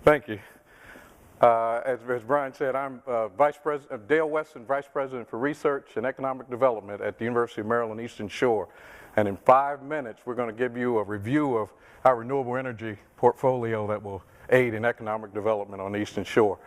Thank you. As Brian said, I'm Dale Wesson, Vice President for Research and Economic Development at the University of Maryland Eastern Shore. And in 5 minutes, we're going to give you a review of our renewable energy portfolio that will aid in economic development on the Eastern Shore.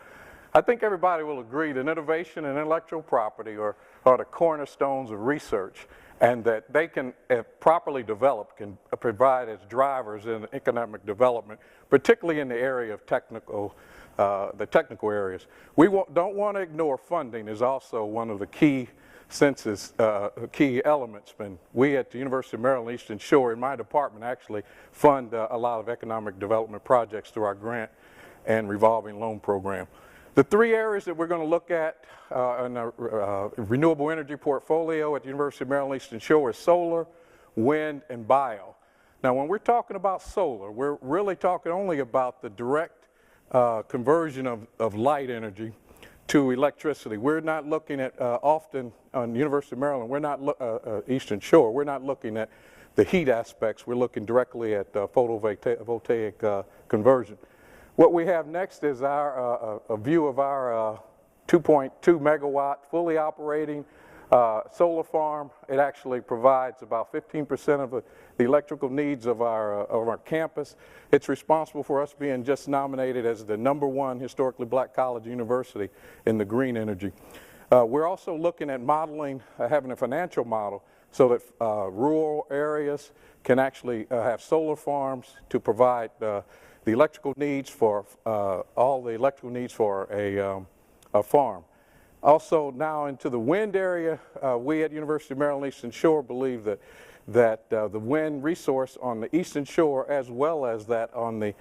I think everybody will agree that innovation and intellectual property are the cornerstones of research, and that they can, if properly developed, can provide as drivers in economic development, particularly in the area of the technical areas. We don't want to ignore funding is also one of the key key elements. And we at the University of Maryland Eastern Shore, in my department, actually fund a lot of economic development projects through our grant and revolving loan program. The three areas that we're going to look at in our renewable energy portfolio at the University of Maryland Eastern Shore is solar, wind, and bio. Now, when we're talking about solar, we're really talking only about the direct conversion of light energy to electricity. We're not looking at, often on the University of Maryland, we're not, Eastern Shore, we're not looking at the heat aspects. We're looking directly at photovoltaic conversion. What we have next is a view of our 2.2 megawatt fully operating solar farm. It actually provides about 15% of the electrical needs of our campus. It's responsible for us being just nominated as the #1 historically black college university in the green energy. We're also looking at modeling, having a financial model so that rural areas can actually have solar farms to provide the electrical needs for all the electrical needs for a farm. Also, now into the wind area, we at University of Maryland Eastern Shore believe that the wind resource on the Eastern Shore, as well as that on the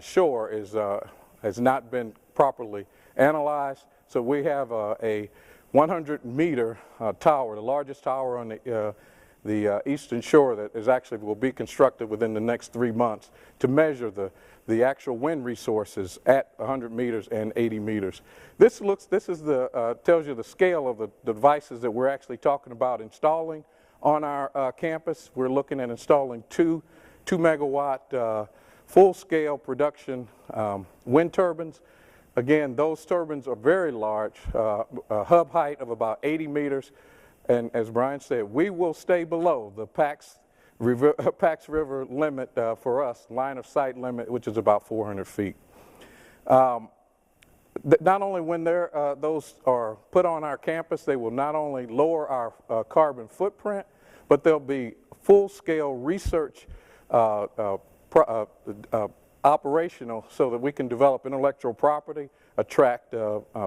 shore, has not been properly analyzed. So we have a 100-meter tower, the largest tower on the Eastern Shore, that will be constructed within the next 3 months to measure the actual wind resources at 100 meters and 80 meters. This tells you the scale of the devices that we're actually talking about installing on our campus. We're looking at installing two megawatt full-scale production wind turbines. Again, those turbines are very large, a hub height of about 80 meters. And as Brian said, we will stay below the Pax River limit for us, line of sight limit, which is about 400 feet. Not only when those are put on our campus, they will not only lower our carbon footprint, but they'll be full-scale research operational so that we can develop intellectual property, attract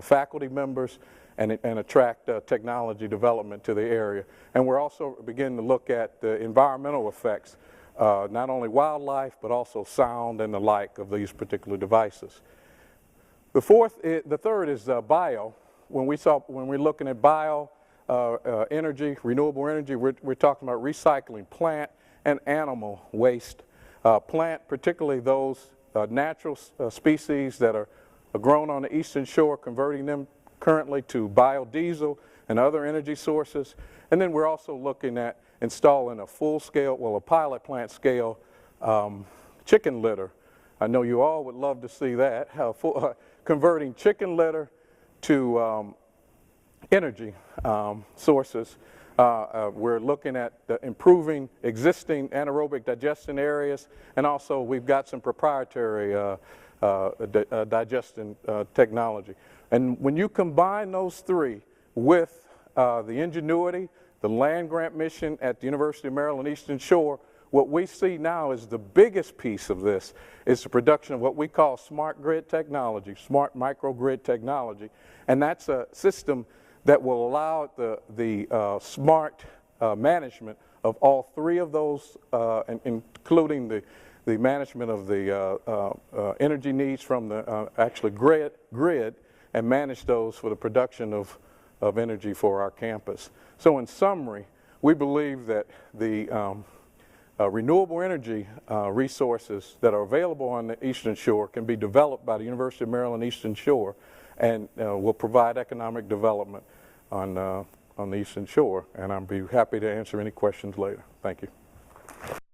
faculty members, and attract technology development to the area. And we're also beginning to look at the environmental effects, not only wildlife, but also sound and the like of these particular devices. The third is bio. When we're looking at bio energy, renewable energy, we're talking about recycling plant and animal waste. Plant, particularly those natural species that are grown on the Eastern Shore, converting them currently to biodiesel and other energy sources. And then we're also looking at installing a full-scale, well, a pilot plant scale chicken litter. I know you all would love to see that, converting chicken litter to energy sources. We're looking at improving existing anaerobic digestion areas, and also we've got some proprietary digestion technology. And when you combine those three with the ingenuity, the land grant mission at the University of Maryland Eastern Shore, what we see now is the biggest piece of this is the production of what we call smart grid technology, smart microgrid technology. And that's a system that will allow the smart management of all three of those, including the management of the energy needs from the actual grid, and manage those for the production of energy for our campus. So in summary, we believe that the renewable energy resources that are available on the Eastern Shore can be developed by the University of Maryland Eastern Shore, and will provide economic development on the Eastern Shore. And I'll be happy to answer any questions later. Thank you.